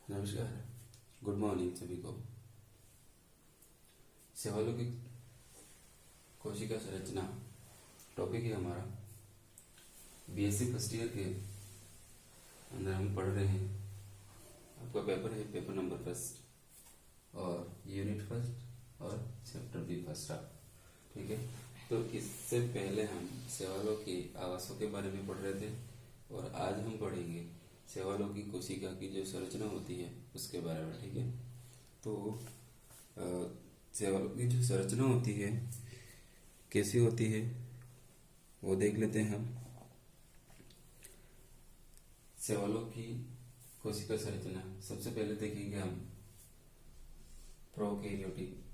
नमस्कार, good morning सभी को। सवालों की कोशिका संरचना टॉपिक है हमारा। बीएससी फर्स्ट ईयर के अंदर हम पढ़ रहे हैं। आपका पेपर है पेपर नंबर फर्स्ट और यूनिट फर्स्ट और चैप्टर भी फर्स्ट आप, ठीक है। तो इससे पहले हम सवालों के आवासों के बारे में पढ़ रहे थे और आज हम पढ़ेंगे शैवालों की कोशिका की जो संरचना होती है उसके बारे में, ठीक है। तो शैवालों की जो संरचना होती है कैसी होती है वो देख लेते हैं हम। शैवालों की कोशिका संरचना सबसे पहले देखेंगे हम प्रोकैरियोटिक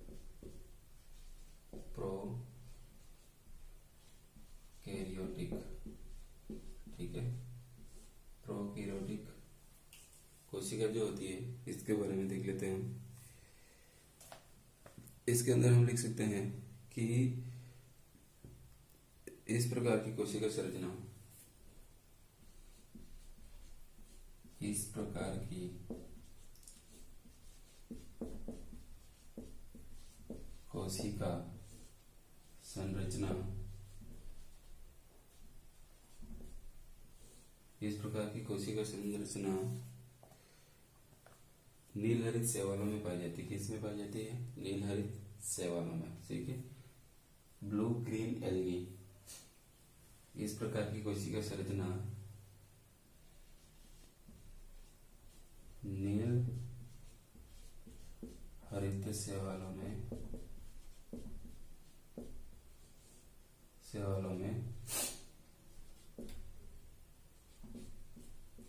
ठीक है। प्रोकैरियोटिक कोशिका जो होती है इसके बारे में देख लेते हैं हम। इसके अंदर हम लिख सकते हैं कि इस प्रकार की कोशिका संरचना, इस प्रकार की कोशिका संरचना, इस प्रकार की कोशिका संरचना नीलहरित शैवालों में पाई जाती है। किसमें पाई जाती है? नीलहरित शैवालों में, ठीक है। ब्लू ग्रीन एल्गी, इस प्रकार की कोशिका संरचना नील हरित शैवालों में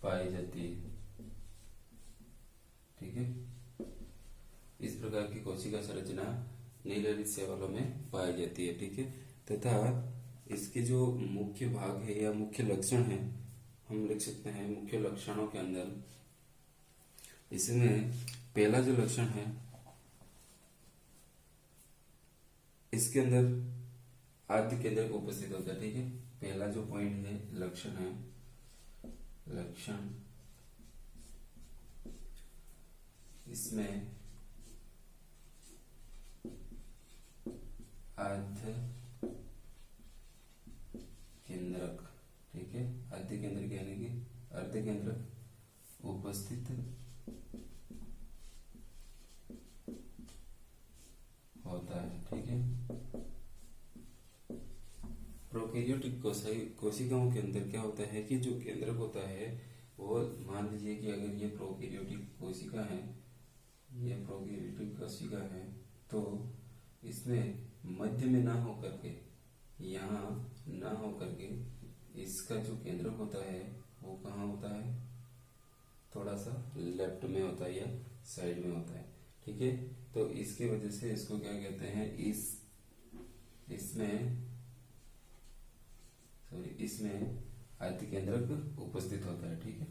पाई जाती है, ठीक है। इस प्रकार की कोशिका संरचना नीलहरित शैवालों में पाई जाती है, ठीक है। तथा इसके जो मुख्य भाग है या मुख्य लक्षण है हम लिख सकते हैं। मुख्य लक्षणों के अंदर इसमें पहला जो लक्षण है, इसके अंदर आद्य केंद्रक उपस्थित होता है, ठीक है। पहला जो पॉइंट है लक्षण है, लक्षण इसमें आद्य केंद्रक, ठीक है। आद्य केंद्रक यानी कि अर्ध केंद्रक उपस्थित होता है, ठीक है। प्रोकैरियोटिक कोशिकाओं के अंदर क्या होता है कि जो केंद्रक होता है वो, मान लीजिए कि अगर ये प्रोकैरियोटिक कोशिका है, ये प्रोकैरियोटिक कोशिका है, तो इसमें मध्य में ना होकर के, यहाँ ना होकर के इसका जो केंद्रक होता है वो कहाँ होता है? थोड़ा सा लेफ्ट में होता है या साइड में होता है, ठीक है। तो इसकी वजह से इसको क्या कहते हैं, इसमें आद्य केंद्रक उपस्थित होता है, ठीक है।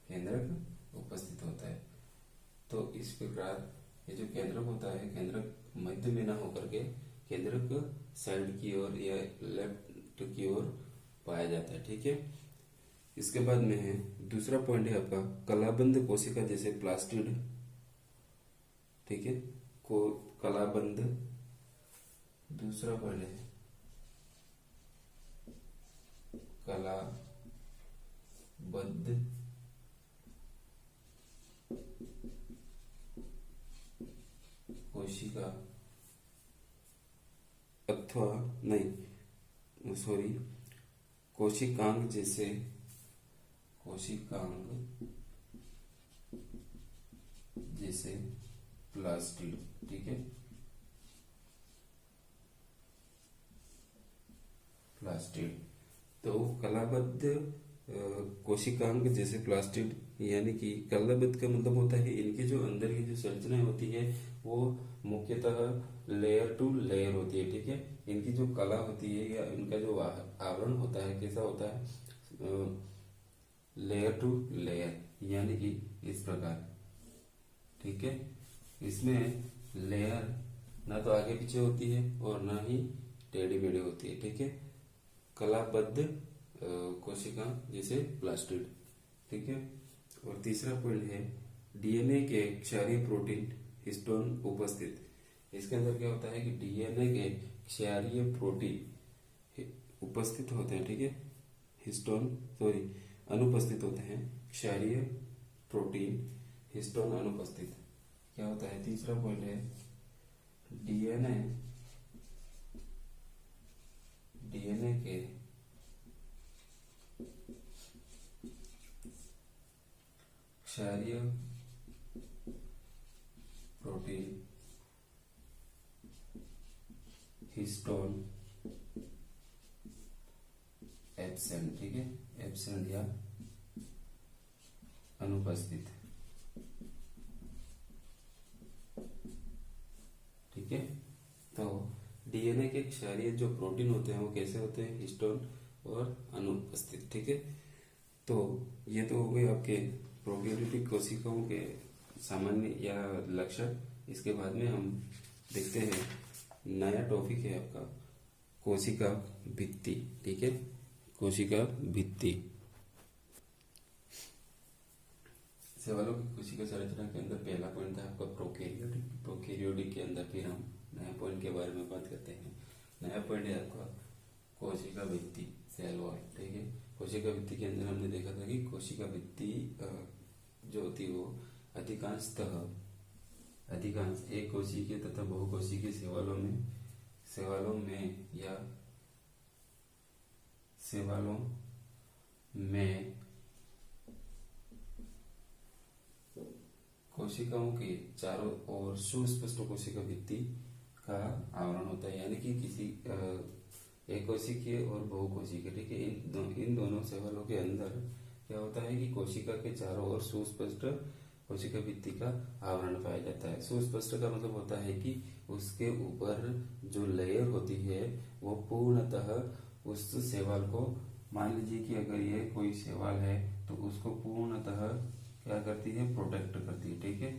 केंद्रक उपस्थित होता है। तो इस प्रकार ये जो केंद्रक होता है, केंद्रक मध्य में ना होकर के केंद्रक साइड की ओर या लेफ्ट की ओर पाया जाता है, ठीक है। इसके बाद में है दूसरा पॉइंट है आपका कलाबंद कोशिका जैसे प्लास्टिड, ठीक है। कलाबंद दूसरा पॉइंट है कलाबद्ध कोशिका अथवा नहीं सॉरी कोशिकांग जैसे प्लास्टिड, ठीक है। प्लास्टिड तो कलाबद्ध कोशिकांग जैसे प्लास्टिड, यानी कि कलाबद्ध का मतलब होता है इनकी जो अंदर की जो संरचना होती है वो मुख्यतः लेयर टू लेयर होती है, ठीक है। इनकी जो कला होती है या इनका जो आवरण होता है कैसा होता है? लेयर टू लेयर, यानी कि इस प्रकार, ठीक है। इसमें लेयर ना तो आगे पीछे होती है और ना ही टेढ़ी मेढ़ी होती है, ठीक है। कलाबद्ध कोशिका जैसे प्लास्टिड, ठीक है। और तीसरा पॉइंट है डीएनए के क्षारीय प्रोटीन हिस्टोन उपस्थित। इसके अंदर क्या होता है कि डीएनए के क्षारीय प्रोटीन उपस्थित होते हैं, ठीक है, हिस्टोन सॉरी अनुपस्थित होते हैं, क्षारीय प्रोटीन हिस्टोन अनुपस्थित। क्या होता है, तीसरा पॉइंट है डीएनए के क्षारीय प्रोटीन हिस्टोन एब्सेंट, ठीक है, एब्सेंट या अनुपस्थित, ठीक है। तो डीएनए के क्षारीय जो प्रोटीन होते हैं वो कैसे होते हैं, हिस्टोन और अनुपस्थित, ठीक है। तो ये तो हो गए आपके प्रोकैरियोटिक कोशिकाओं के सामान्य या लक्षण। इसके बाद में हम देखते हैं नया टॉपिक है आपका कोशिका भित्ति, ठीक है, कोशिका भित्ति। सवालों की कोशिका संरचना के अंदर पहला पॉइंट था आपका प्रोकैरियोटिक। प्रोकैरियोटिक के अंदर फिर हम नया पॉइंट के बारे में बात करते हैं। नया पॉइंट है आपका कोशिका भित्ति, सेल वॉल, ठीक है। कोशिका भित्ति के अंदर हमने देखा था कि कोशिका भित्ति जो होती है वो अधिकांश एक कोशिकीय तथा बहुकोशिकीय शैवालों में कोशिकाओं के चारों ओर सुस्पष्ट कोशिका भित्ति का आवरण होता है, यानी कि किसी एक कोशिकीय और बहुकोशिकीय, ठीक है, इन दोनों शैवालों के अंदर क्या होता है कि कोशिका के चारों ओर सुस्पष्ट कोशिका भित्ति का आवरण पाया जाता है। सुस्पष्ट का मतलब होता है कि उसके ऊपर जो लेयर होती है वो पूर्णतः उस शैवाल को, मान लीजिए कि अगर ये कोई शैवाल है तो उसको पूर्णतः क्या करती है, प्रोटेक्ट करती है, ठीक है।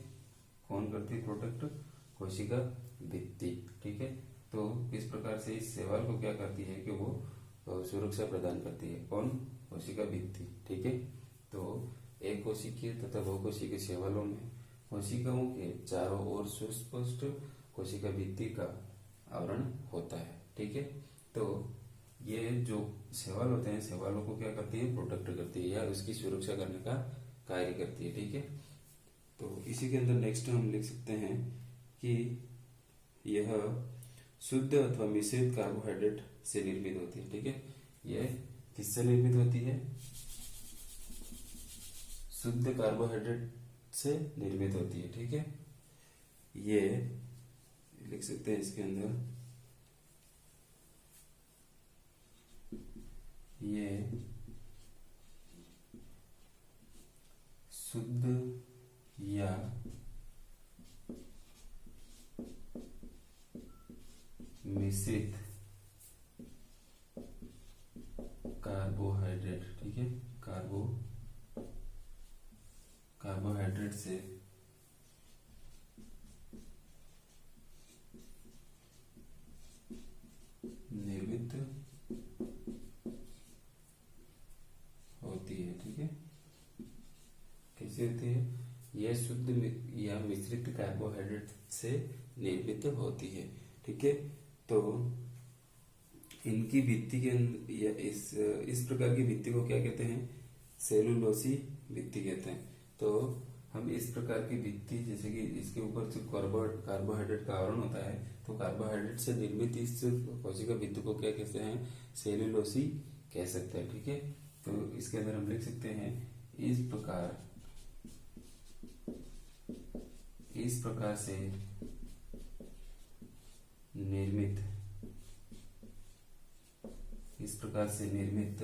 कौन करती है प्रोटेक्ट, कोशिका भित्ति, ठीक है। तो इस प्रकार से इस शैवाल को क्या करती है कि वो सुरक्षा प्रदान करती है, कौन, कोशिका भित्ति, ठीक है। तो एक कोशिकीय तथा बहुकोशिकीय शैवालों में कोशिकाओं के चारों ओर सुस्पष्ट कोशिका भित्ति का आवरण होता है, ठीक है। तो ये जो शैवाल होते हैं, शैवालों को क्या करती है, प्रोटेक्ट करती है या उसकी सुरक्षा करने का कार्य करती है, ठीक है। तो इसी के अंदर नेक्स्ट हम लिख सकते हैं कि यह शुद्ध अथवा मिश्रित कार्बोहाइड्रेट से निर्मित होती है, ठीक है। यह किससे निर्मित होती है, शुद्ध कार्बोहाइड्रेट से निर्मित होती है, ठीक है। ये लिख सकते हैं इसके अंदर, ये शुद्ध या मिश्रित कार्बोहाइड्रेट, ठीक है, कार्बोहाइड्रेट से निर्मित होती है, ठीक है। कैसे होती है, यह शुद्ध या मिश्रित कार्बोहाइड्रेट से निर्मित होती है, ठीक है। तो इनकी भित्ति के या इस प्रकार की भित्ति को क्या कहते हैं, सेलुलोसी भित्ति कहते हैं। तो हम इस प्रकार की भित्ति, जैसे कि इसके ऊपर जो कार्बोहाइड्रेट का आवरण होता है, तो कार्बोहाइड्रेट से निर्मित इस कोशिका भित्ति को क्या कहते हैं, सेलुलोसी कह सकते हैं, ठीक है। तो इसके अंदर हम लिख सकते हैं इस प्रकार से निर्मित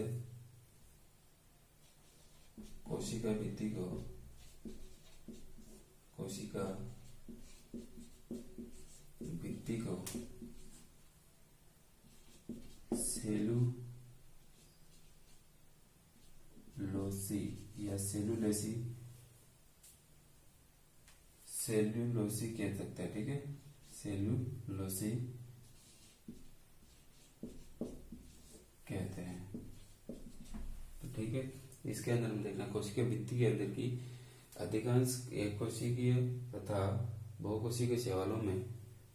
कोशिका भित्ति को सेलुलोसी या सेल्यूलोसी कह सकते हैं, ठीक है, सेल्यूलोसी कहते हैं। तो ठीक है, इसके अंदर हम देखना कोशिका भित्ति के अंदर की अधिकांश एक कोशिकीय तथा बहुकोशिकीय शैवालों में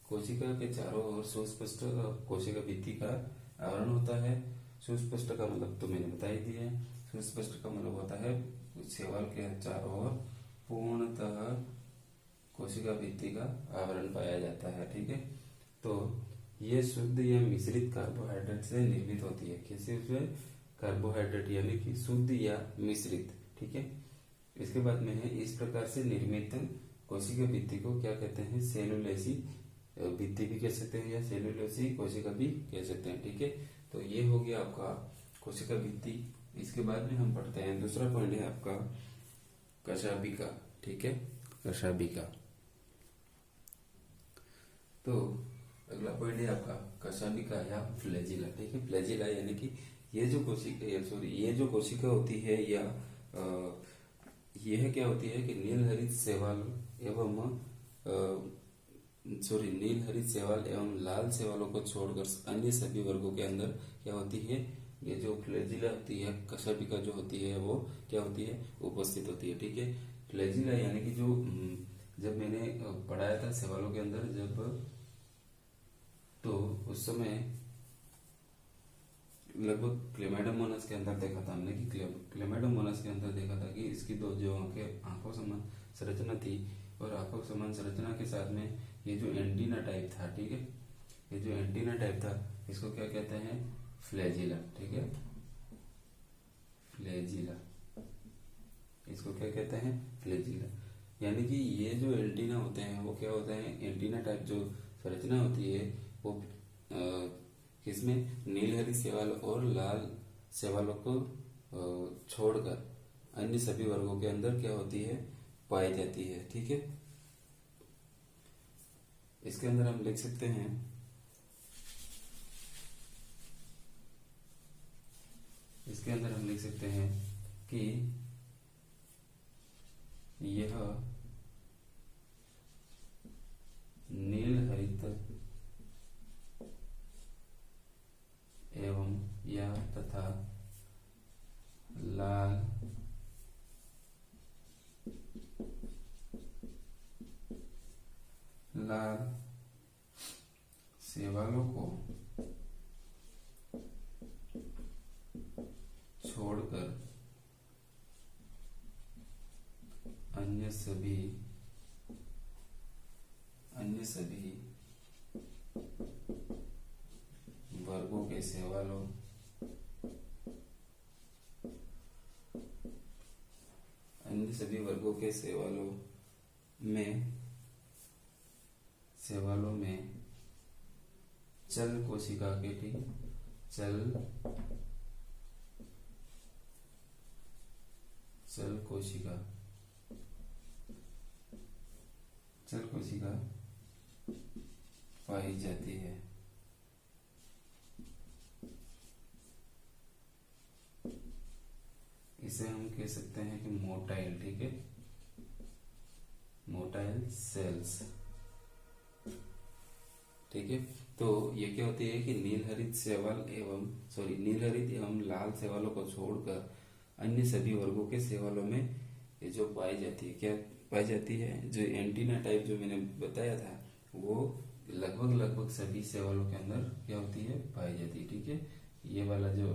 कोशिका के चारों ओर सुस्पष्ट कोशिका भित्ति का आवरण होता है। सुस्पष्ट का मतलब तो मैंने बता ही दिया है। सुस्पष्ट का मतलब होता है शैवाल के चारों ओर पूर्णतः कोशिका भित्ति का आवरण पाया जाता है। ठीक है, तो ये शुद्ध या मिश्रित कार्बोहाइड्रेट से निर्मित होती है। कैसे? उसमें कार्बोहाइड्रेट यानी कि शुद्ध या मिश्रित। ठीक है, इसके बाद में है इस प्रकार से निर्मित कोशिका भित्ति को क्या कहते हैं? सेलुलोसी भित्ति भी कह सकते हैं या सेलुलोसी कोशिका भी कह सकते हैं। ठीक है, तो ये हो गया आपका कोशिका भित्ति। इसके बाद में हम पढ़ते हैं दूसरा पॉइंट है आपका कशाभिका। ठीक है, कशाभिका। तो अगला पॉइंट है आपका कशाभिका या फ्लैजिला। ठीक है, फ्लैजिला यानी कि ये जो कोशिका होती है या यह क्या होती है कि नीलहरित शैवाल एवं लाल शैवालों को छोड़कर अन्य सभी वर्गों के अंदर क्या होती है? ये जो फ्लैजिला होती है, कशाभिका जो होती है, वो क्या होती है? उपस्थित होती है। ठीक है, फ्लैजिला यानी कि जो जब मैंने पढ़ाया था शैवालों के अंदर तो उस समय लगभग क्लेमाइडोमोनास के अंदर देखा था हमने कि क्लेमाइडोमोनास के अंदर देखा था कि इसकी दो जो आंखों समान संरचना थी और आंखों समान संरचना के साथ में ये जो एंटीना टाइप था। ठीक है, ये जो एंटीना टाइप था इसको क्या कहते हैं? फ्लैजिला। ठीक है, फ्लैजिला, इसको क्या कहते हैं? फ्लैजिला। यानी कि ये जो एंटीना होते हैं वो क्या होते हैं? एंटीना टाइप जो संरचना होती है वो किसमें? नीलहरी शैवाल और लाल शैवालों को छोड़कर अन्य सभी वर्गों के अंदर क्या होती है? पाई जाती है। ठीक है, इसके अंदर हम लिख सकते हैं कि यह नीलहरित एवं या तथा लाल शैवालों को छोड़कर अन्य सभी वर्गों के शैवालों में चल कोशिका पाई जाती है। इसे हम कह सकते हैं कि मोटाइल। ठीक है, मोटाइल सेल्स। ठीक है, तो ये क्या होती है कि नीलहरित एवं लाल शैवालों को छोड़कर अन्य सभी वर्गों के शैवालों में ये जो पाई जाती है, क्या पाई जाती है? जो एंटीना टाइप जो मैंने बताया था वो लगभग सभी शैवालों के अंदर क्या होती है? पाई जाती है। ठीक है, ये वाला जो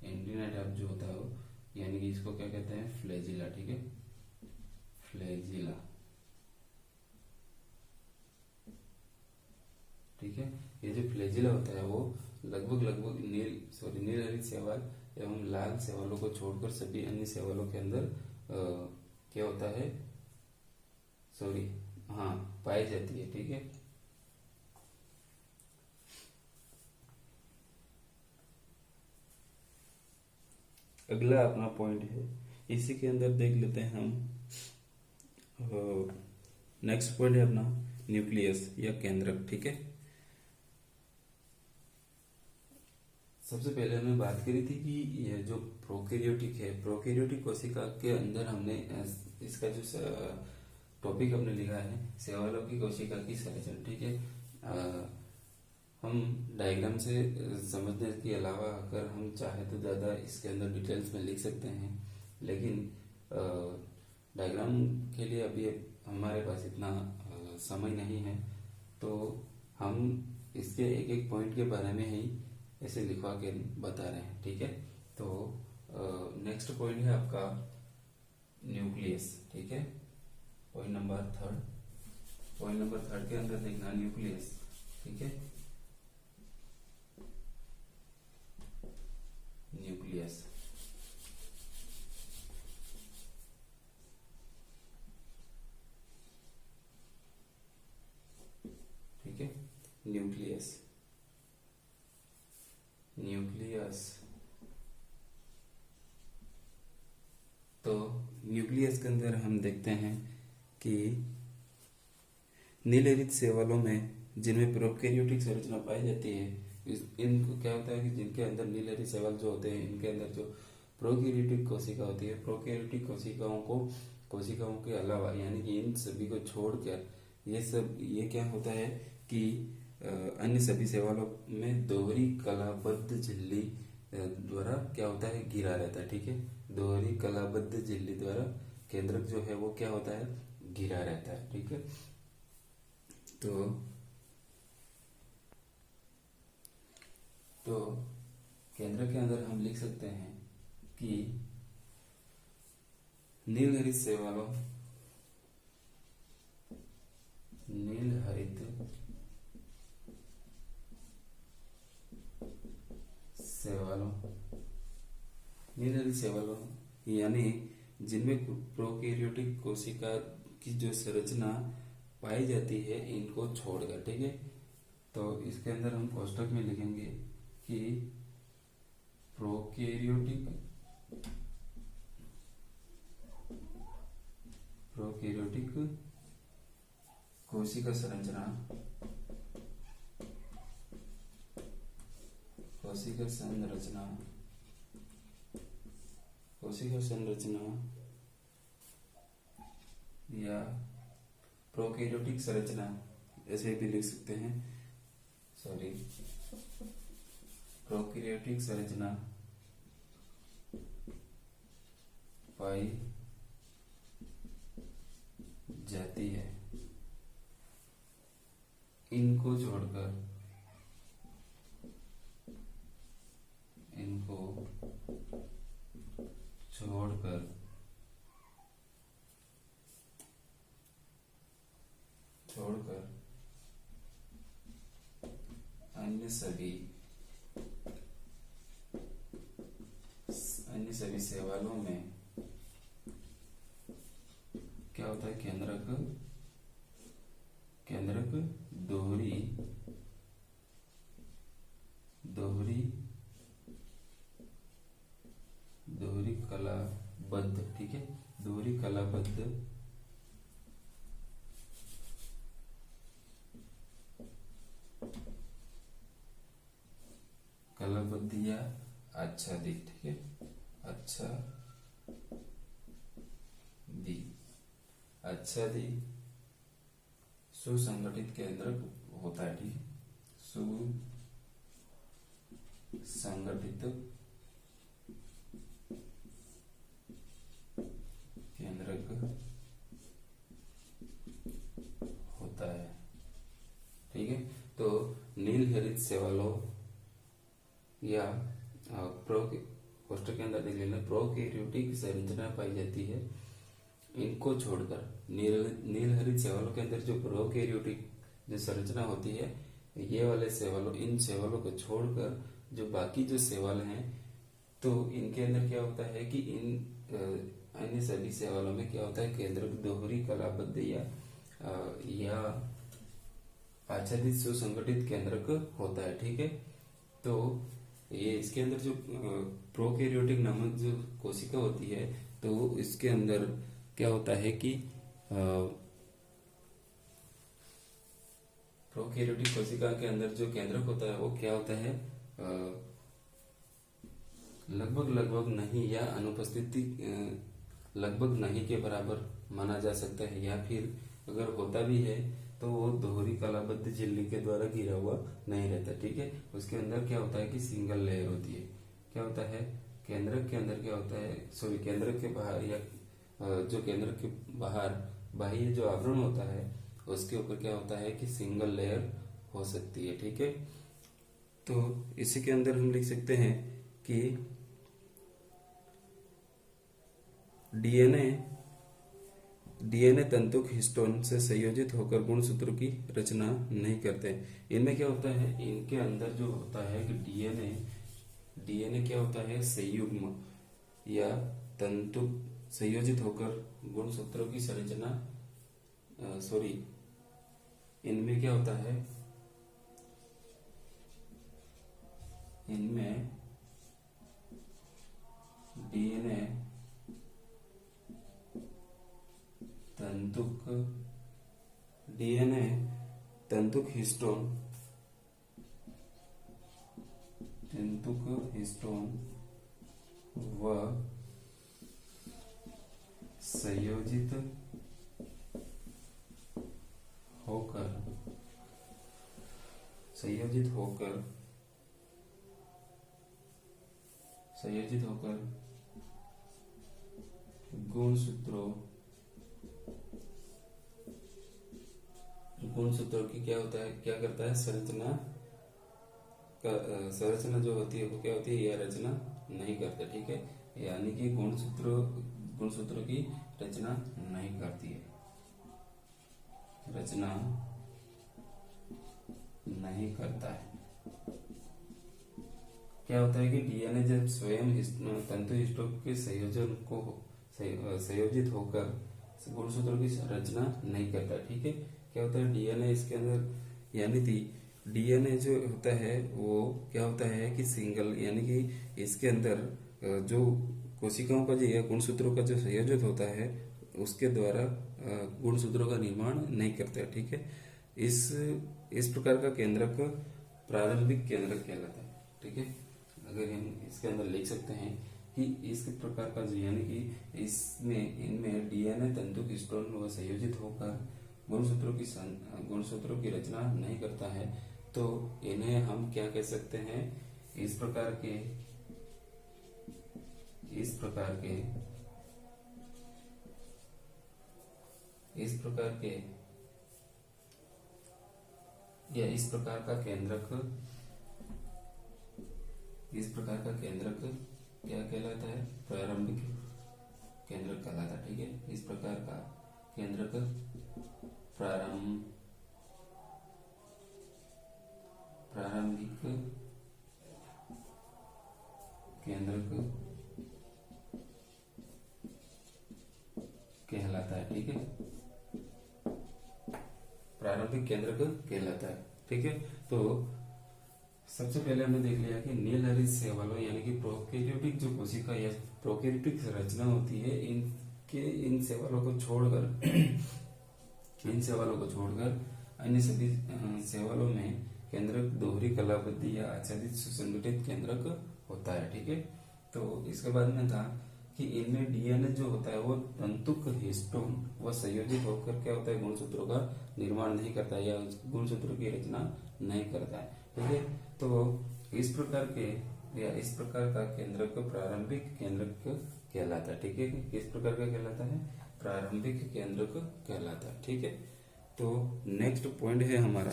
एंटीना टाइप जो होता है वो यानी कि इसको क्या कहते हैं? फ्लैजिला। ठीक है, फ्लैजिला। ठीक है, ये जो फ्लैजिला होता है वो लगभग नीलहरित शैवाल एवं लाल शैवालों को छोड़कर सभी अन्य शैवालों के अंदर क्या होता है? पाई जाती है। ठीक है, अगला अपना पॉइंट है, इसी के अंदर देख लेते हैं हम। नेक्स्ट पॉइंट है अपना न्यूक्लियस या केंद्रक। ठीक है, सबसे पहले हमने बात करी थी कि ये जो प्रोकैरियोटिक कोशिका के अंदर हमने इसका जो टॉपिक हमने लिखा है शैवालों की कोशिका की संरचना। ठीक है, हम डायग्राम से समझने के अलावा अगर हम चाहे तो ज़्यादा इसके अंदर डिटेल्स में लिख सकते हैं, लेकिन डायग्राम के लिए अभी हमारे पास इतना समय नहीं है, तो हम इसके एक एक पॉइंट के बारे में ही ऐसे लिखवा के बता रहे हैं, ठीक है। तो नेक्स्ट पॉइंट है आपका न्यूक्लियस, ठीक है। पॉइंट नंबर थर्ड के अंदर देखना न्यूक्लियस, ठीक है। न्यूक्लियस ठीक है। न्यूक्लियस तो न्यूक्लियस के अंदर हम देखते हैं कि नीलहरित शैवालों में जिनमें प्रोकैरियोटिक संरचना पाई जाती है, इनको क्या होता है कि जिनके अंदर नीलहरित शैवाल जो होते हैं, इनके अंदर जो प्रोकैरियोटिक कोशिका होती है, प्रोकैरियोटिक कोशिकाओं के अलावा यानी कि इन सभी को छोड़कर ये क्या होता है कि अन्य सभी शैवालों में दोहरी कलाबद्ध झिल्ली द्वारा क्या होता है, घिरा रहता है, ठीक है। दोहरी कलाबद्ध झिल्ली द्वारा केंद्रक जो है वो क्या होता है, घिरा रहता है, ठीक है। तो केंद्र के अंदर हम लिख सकते हैं कि नीलहरित शैवालों यानी जिनमें प्रोकैरियोटिक कोशिका की जो संरचना पाई जाती है, इनको छोड़कर, ठीक है। तो इसके अंदर हम कोष्टक में लिखेंगे कि प्रोकैरियोटिक कोशिका संरचना या प्रोकैरियोटिक संरचना ऐसे भी लिख सकते हैं, प्रोकैरियोटिक संरचना पाई जाती है, इनको छोड़कर अन्य सभी शैवालों में क्या होता है, केंद्रक दोहरी कलाबद्ध, ठीक है, दोहरी कलाबद्ध या आच्छादित, ठीक है, आच्छादित सुसंगठित केंद्रक होता है, ठीक है। सुसंगठित केंद्रक होता है, ठीक है। तो नीलहरित शैवालों या कोष्टक के अंदर देख लेना, प्रोकैरियोटिक संरचना पाई जाती है, इनको छोड़कर नीलहरित शैवालों के अंदर जो प्रोकैरियोटिक जो संरचना होती है, ये वाले इन शैवालों को छोड़कर जो बाकी जो शैवाल हैं, तो इनके अंदर क्या होता है कि इन अन्य सभी शैवालों में क्या होता है, केंद्रक दोहरी कलाबद्ध या आच्छादित सुसंगठित केंद्रक होता है, ठीक है। तो ये इसके अंदर जो प्रोकैरियोटिक नामक जो कोशिका होती है, तो इसके अंदर क्या होता है कि प्रोकैरियोटिक कोशिका के अंदर जो केंद्रक होता है वो क्या होता है, लगभग नहीं या अनुपस्थिति लगभग नहीं के बराबर माना जा सकता है, या फिर अगर होता भी है तो वो दोहरी कलाबद्ध झिल्ली के द्वारा घिरा हुआ नहीं रहता, ठीक है। उसके अंदर क्या होता है कि सिंगल लेयर होती है। क्या होता है, केंद्रक के अंदर क्या होता है, केंद्रक के बाहर या जो केंद्र के बाहर बाह्य जो आवरण होता है उसके ऊपर क्या होता है कि सिंगल लेयर हो सकती है। ठीक है, तो इसी के अंदर हम लिख सकते हैं कि डीएनए तंतुक हिस्टोन से संयोजित होकर गुणसूत्रों की रचना नहीं करते। इनमें क्या होता है, इनके अंदर जो होता है कि डीएनए क्या होता है, संयुग्म या तंतु संयोजित होकर गुणसूत्रों की संरचना इनमें क्या होता है, इनमें डीएनए तंतुक हिस्टोन व संयोजित होकर गुणसूत्रों की क्या होता है, क्या करता है, संरचना जो होती है वो क्या होती है, यह रचना नहीं करता। ठीक है, यानी कि गुणसूत्रों की रचना नहीं करती है, रचना नहीं करता है। क्या होता है कि डीएनए जब स्वयं तंतु हिस्टोन के संयोजन को संयोजित होकर गुणसूत्रों की रचना नहीं करता। ठीक है, क्या होता है, डीएनए इसके अंदर यानी डीएनए जो होता है वो क्या होता है कि सिंगल, यानी कि इसके अंदर जो कोशिकाओं का जो या गुणसूत्रों का जो संयोजित होता है उसके द्वारा गुणसूत्रों का निर्माण नहीं करता। ठीक है, इस प्रकार का केंद्रक प्रारंभिक केंद्रक कहलाता है। ठीक है, अगर हम इसके अंदर लिख सकते हैं कि इस प्रकार का जो यानी कि इनमें डीएनए तंतु हिस्टोन व संयोजित होकर गुणसूत्रों की रचना नहीं करता है, तो इन्हें हम क्या कह सकते हैं, इस प्रकार के या इस प्रकार का केंद्रक क्या कहलाता है, प्रारंभिक केंद्रक कहलाता है। ठीक है, इस प्रकार का केंद्रक प्रारंभिक केंद्रक कहलाता है। ठीक है, प्रारंभिक केंद्रक कहलाता है। ठीक है, तो सबसे पहले हमने देख लिया कि नीलहरित शैवालों यानी कि प्रोकैरियोटिक जो कोशिका या प्रोकैरियोटिक रचना होती है, इन शैवालों को छोड़कर अन्य सभी शैवालों में केंद्रक दोहरी कलाबद्ध या आच्छादित सुसंगठित केंद्रक होता है। ठीक है, तो इसके बाद में था कि इनमें डीएनए जो होता है वो तंतुक हिस्टोन व संयोजित होकर क्या होता है, गुणसूत्रों का निर्माण नहीं करता है या गुणसूत्रों की रचना नहीं करता है। ठीक है, तो इस प्रकार का केंद्रक प्रारंभिक केंद्रक कहलाता है। ठीक है, किस प्रकार का कहलाता है, प्रारंभिक केंद्रक कहलाता है। ठीक है, तो नेक्स्ट पॉइंट है हमारा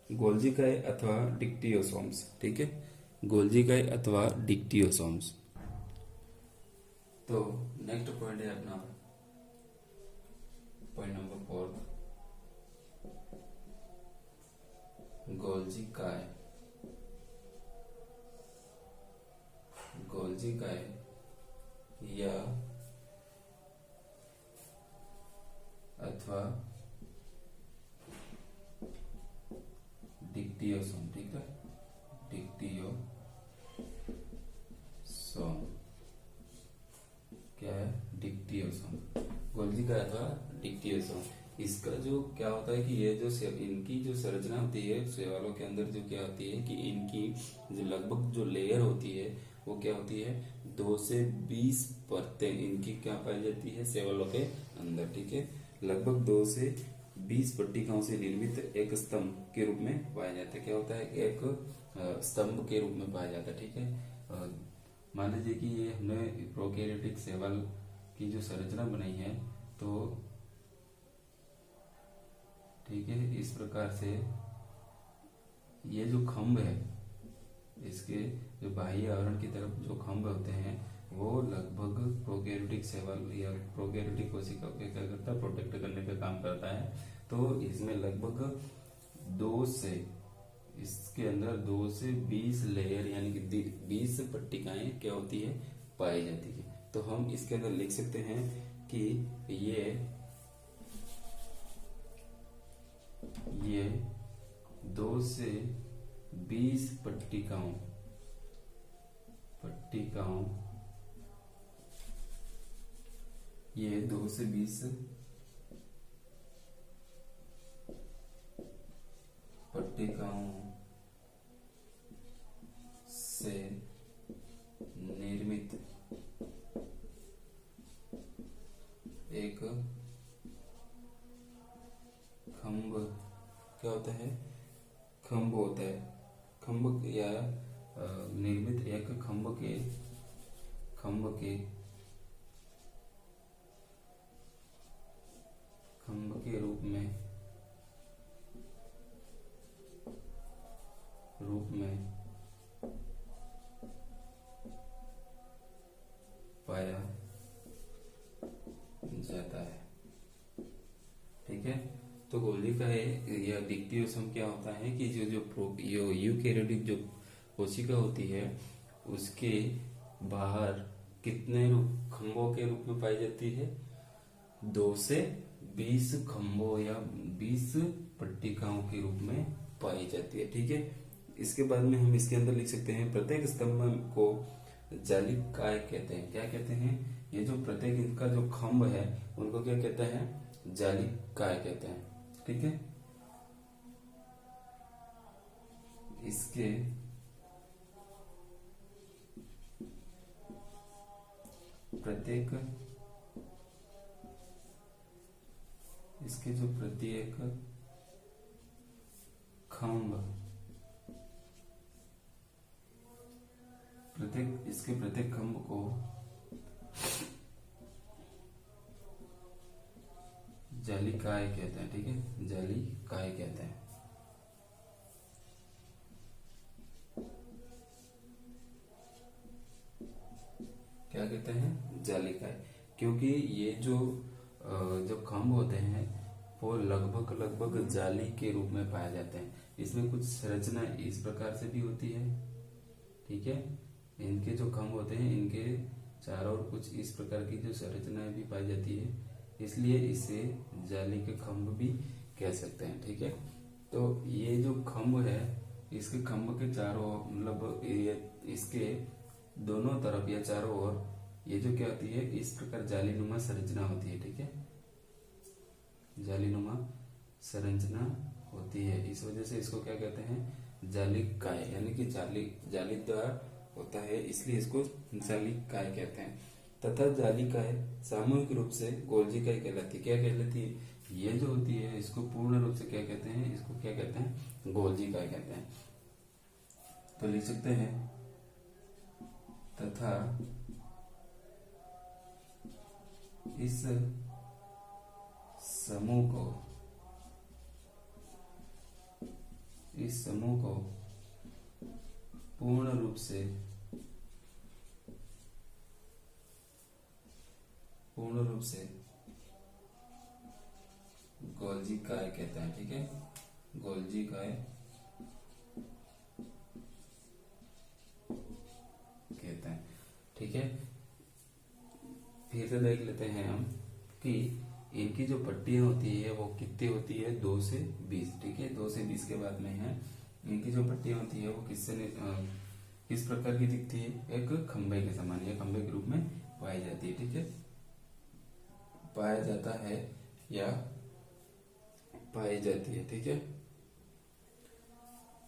गोल्जिकाए अथवा डिक्टियोसोम्स। ठीक है, गोल्जिकाए अथवा डिक्टियोसोम्स। तो नेक्स्ट पॉइंट है अपना पॉइंट नंबर 4, गोल्जिकाए या अथवा डिक्टियोसोम। ठीक है, डिक्टियोसोम क्या है, डिक्टियोसोम, गोल्जिकाए अथवा डिक्टियोसोम। इसका जो क्या होता है कि ये जो इनकी जो संरचना होती है शैवालों के अंदर, जो क्या होती है कि इनकी जो लगभग जो लेयर होती है वो क्या होती है, 2 से 20 परतें इनकी क्या पाई जाती है शैवालों के अंदर। ठीक है, लगभग 2 से 20 पट्टिकाओं से निर्मित एक स्तंभ के रूप में पाया जाता है। क्या होता है, एक स्तंभ के रूप में पाया जाता है। ठीक है, मान लीजिए कि ये हमने प्रोकैरियोटिक शैवाल की जो संरचना बनाई है, तो ठीक है, इस प्रकार से ये जो खंभ है, इसके जो बाह्य आवरण की तरफ जो खंभ होते हैं वो लगभग प्रोकैरियोटिक शैवाल या प्रोकैरियोटिक कोशिका को क्या करता है, प्रोटेक्ट करने का काम करता है। तो इसमें लगभग 2 से, इसके अंदर 2 से 20 लेयर यानी कि 20 पट्टिकाएं क्या होती है, पाई जाती है। तो हम इसके अंदर लिख सकते हैं कि ये 2 से 20 पट्टिकाओं ये 2 से 20 पट्टिकाओं से निर्मित एक खंभ क्या होता है, खंभ होता है। खंभ या निर्मित एक खंभ के रूप में पाया जाता है। ठीक है, तो गोल्जी का या डिक्टियोसम क्या होता है कि जो यूकैरियोटिक जो कोशिका होती है उसके बाहर कितने खंभों के रूप में पाई जाती है, 2 से 20 खंभों या 20 पट्टिकाओं के रूप में पाई जाती है। ठीक है, इसके बाद में हम इसके अंदर लिख सकते हैं प्रत्येक स्तंभ को जालिकाएं कहते हैं। क्या कहते हैं, ये जो प्रत्येक इनका जो खंभ है उनको क्या कहते हैं, जालिकाएं कहते हैं। ठीक है, इसके जो प्रत्येक खंभ प्रत्येक खंभ को जालिकाएं कहते हैं। ठीक है, जालिकाएं कहते हैं। क्या कहते हैं, जालिकाएं, क्योंकि ये जो खंभ होते हैं वो लगभग जाली के रूप में पाए जाते हैं। इसमें कुछ संरचना इस प्रकार से भी होती है। ठीक है, इनके जो खंभ होते हैं इनके चारों ओर कुछ इस प्रकार की जो संरचनाएं भी पाई जाती है, इसलिए इसे जाली के खंभ भी कह सकते हैं। ठीक है, तो ये जो खंभ है इसके खंभ के चारों मतलब इसके दोनों तरफ या चारों ओर ये जो क्या होती है, इस प्रकार जालीनुमा संरचना होती है। ठीक है, जालीनुमा संरचना होती है, इस वजह से इसको क्या कहते हैं, जालिकाएं, यानी कि जालीदार होता है, इसलिए इसको जालिकाएं कहते हैं। तथा जालिकाएं सामूहिक रूप से गोल्जिकाएं कहलाती है। क्या कहलाती है, ये जो होती है इसको पूर्ण रूप से क्या कहते हैं, इसको क्या कहते हैं, गोल्जिकाएं कहते हैं। तो लिख सकते हैं तथा इस समूह को पूर्ण रूप से गोल्जिकाएं कहते हैं। ठीक है, गोल्जिकाएं कहते हैं। ठीक है, फिर से देख लेते हैं हम कि इनकी जो पट्टियां होती है वो कितनी होती है, 2 से 20। ठीक है, 2 से 20 के बाद में है इनकी जो पट्टियां होती है वो किस प्रकार की दिखती है, एक खंभे के समान या खंभे के रूप में पाई जाती है। ठीक है, पाया जाता है या पाई जाती है। ठीक है,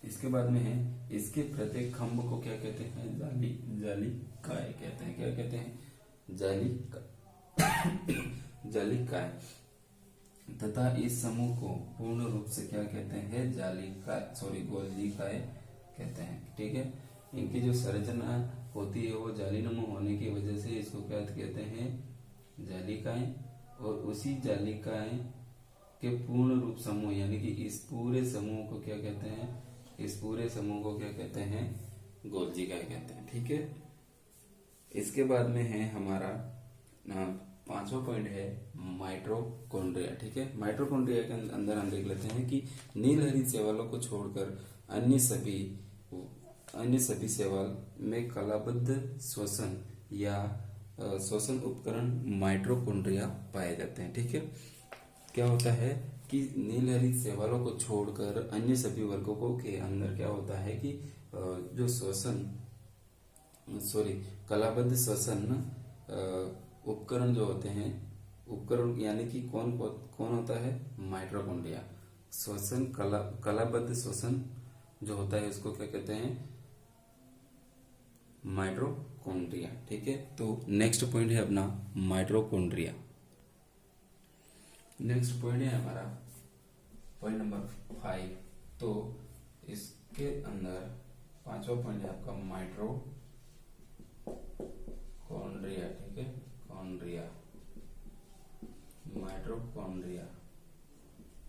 इसके बाद में है इसके प्रत्येक खंभ को क्या कहते हैं, जालिकाएं कहते हैं। क्या कहते हैं, जालिकाएं। तथा इस समूह को पूर्ण रूप से क्या कहते हैं, गोल्जिकाएं कहते हैं। ठीक है, इनकी जो संरचना होती है वो जालीनुमा होने की वजह से इसको क्या कहते हैं, जालिकाएं। और उसी जालिकाएं के पूर्ण रूप समूह यानी कि इस पूरे समूह को क्या कहते हैं, इस पूरे समूह को क्या कहते हैं, गोल्जिकाएं कहते हैं। ठीक है, इसके बाद में है हमारा पांचवा पॉइंट है माइटोकॉन्ड्रिया। ठीक है, माइटोकॉन्ड्रिया के अंदर हम देख लेते हैं कि नील हरित शैवालों को छोड़कर अन्य सभी शैवाल में कलाबद्ध श्वसन या श्वसन उपकरण माइटोकॉन्ड्रिया पाए जाते हैं। ठीक है, क्या होता है कि नील हरित शैवालों को छोड़कर अन्य सभी वर्गों को के अंदर क्या होता है कि जो कलाबद्ध श्वसन उपकरण जो होते हैं, उपकरण यानी कि कौन कौन होता है, माइटोकॉन्ड्रिया। श्वसन कलाबद्ध श्वसन जो होता है उसको क्या कहते हैं, माइटोकॉन्ड्रिया। ठीक है, तो नेक्स्ट पॉइंट है अपना माइटोकॉन्ड्रिया। नेक्स्ट पॉइंट है हमारा पॉइंट नंबर 5। तो इसके अंदर पांचवा पॉइंट है आपका माइटोकॉन्ड्रिया। ठीक है, माइटोकॉन्ड्रिया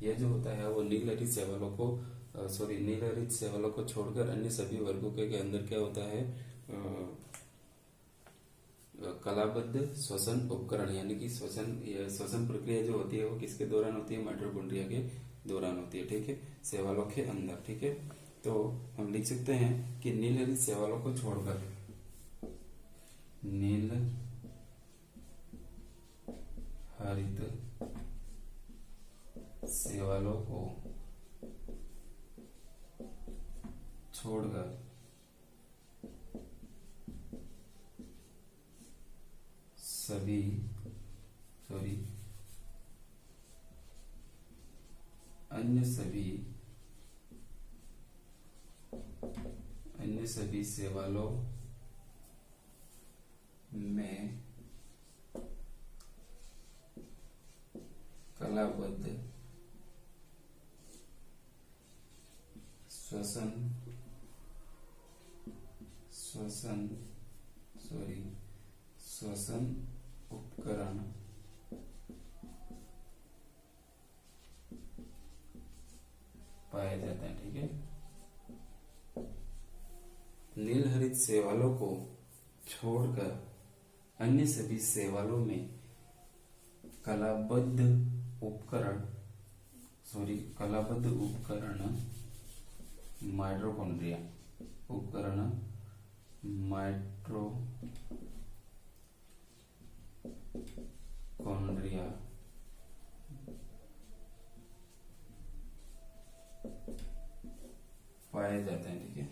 यह जो होता है वो नील हरित शैवालों को छोड़कर अन्य सभी वर्गों के अंदर क्या होता है, कलाबद्ध श्वसन उपकरण यानी कि श्वसन प्रक्रिया जो होती है वो किसके दौरान होती है, माइटोकॉन्ड्रिया के दौरान होती है। ठीक है, शैवालों के अंदर। ठीक है, तो हम लिख सकते हैं कि नील हरित शैवालों को छोड़कर नील हरित शैवालों को छोड़कर अन्य सभी शैवालों में कलाबद्ध श्वसन उपकरण पाए जाते हैं। ठीक है, नील हरित शैवालों को छोड़कर अन्य सभी शैवालों में कलाबद्ध उपकरण माइटोकॉन्ड्रिया पाए जाते हैं। ठीक है,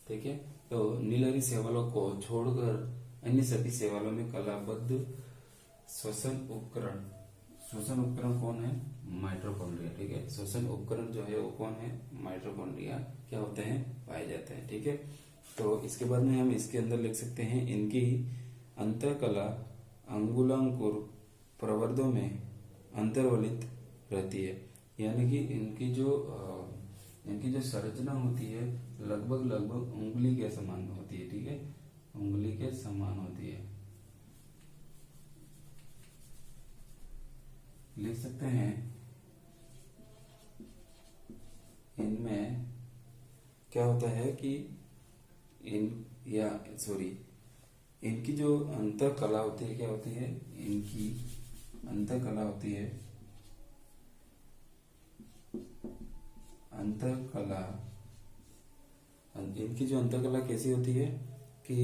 ठीक है, तो नील हरित शैवालों को छोड़कर अन्य सभी शैवालों में कलाबद्ध श्वसन उपकरण कौन है, माइटोकॉन्ड्रिया। ठीक है, श्वसन उपकरण जो है वो कौन है, माइटोकॉन्ड्रिया क्या होते हैं, पाए जाते हैं। ठीक है, तो इसके बाद में हम इसके अंदर लिख सकते हैं इनकी अंतःकला अंगुलांकुर प्रवर्धों में अंतर्वलित रहती है, यानी कि इनकी जो संरचना होती है लगभग उंगली के समान होती है। ठीक है, उंगली के समान होती है। लिख सकते हैं इनमें क्या होता है कि इनकी जो अंतःकला होती है, क्या होती है, इनकी अंतःकला होती है, इनकी जो अंतःकला कैसी होती है कि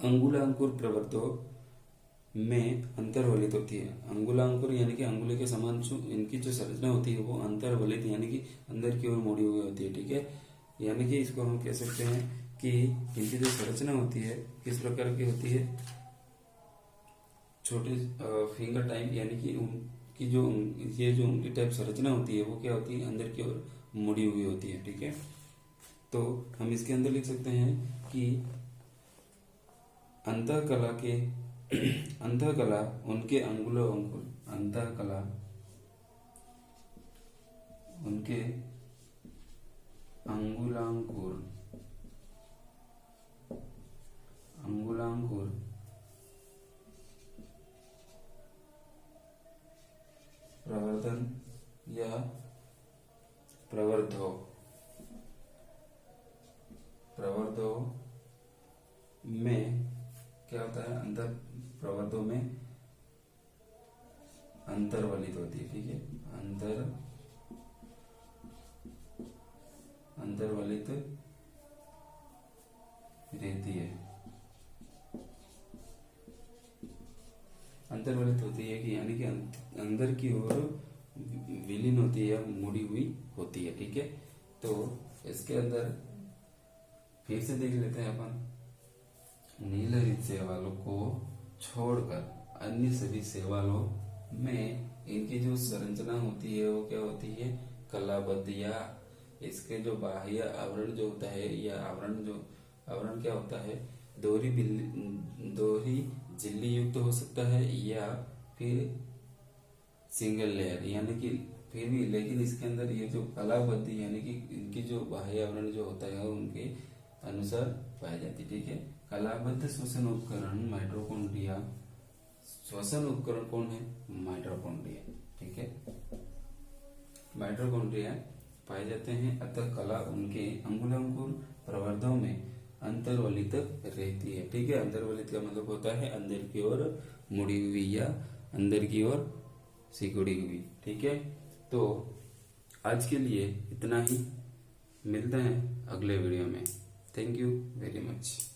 अंगुलांकुर प्रवर्तों में अंतर्वलित होती है। अंगुलांकुर यानी कि अंगुली के समान इनकी जो संरचना होती है वो अंतर्वलित यानी कि अंदर की ओर मुड़ी हुई होती है। ठीक है, यानी कि इसको हम कह सकते हैं कि इनकी जो संरचना होती है किस प्रकार की होती है, छोटे फिंगर टाइप, यानी कि उनकी जो उंगली टाइप संरचना होती है वो क्या होती है, अंदर की ओर मुड़ी हुई होती है। ठीक है, तो हम इसके अंदर लिख सकते हैं कि अंतःकला उनके अंगुलो अंकुर उनके अंगुलांकुर प्रवर्धन या प्रवर्धो में क्या होता है, अंतर प्रवर्धों में अंतर्वलित होती है। ठीक है, अंतर्वलित रहती है। अंतर्वलित होती है कि यानी कि अंदर की ओर विलीन होती है या मुड़ी हुई होती है। ठीक है, तो इसके अंदर फिर से देख लेते हैं अपन, नीलहरित शैवालों को छोड़कर अन्य सभी शैवालों में इनकी जो संरचना होती है वो क्या होती है, कलाबद्ध, या इसके जो बाह्य आवरण जो होता है या आवरण क्या होता है, दोहरी झिल्ली युक्त हो सकता है या फिर सिंगल लेयर, यानी कि फिर भी लेकिन इसके अंदर ये जो कलाबद्ध यानी कि इनकी जो बाह्य आवरण जो होता है उनके अनुसार पाई जाती है। ठीक है, कलाबद्ध श्वसन उपकरण माइटोकॉन्ड्रिया, श्वसन उपकरण कौन है, माइटोकॉन्ड्रिया। ठीक है, माइटोकॉन्ड्रिया पाए जाते हैं, अतः कला उनके अंगुलांकुर प्रवर्धों में अंतर्वलित रहती है। ठीक है, अंतर्वलित का मतलब होता है अंदर की ओर मुड़ी हुई या अंदर की ओर सिकुड़ी हुई। ठीक है, तो आज के लिए इतना ही, मिलते हैं अगले वीडियो में। Thank you very much.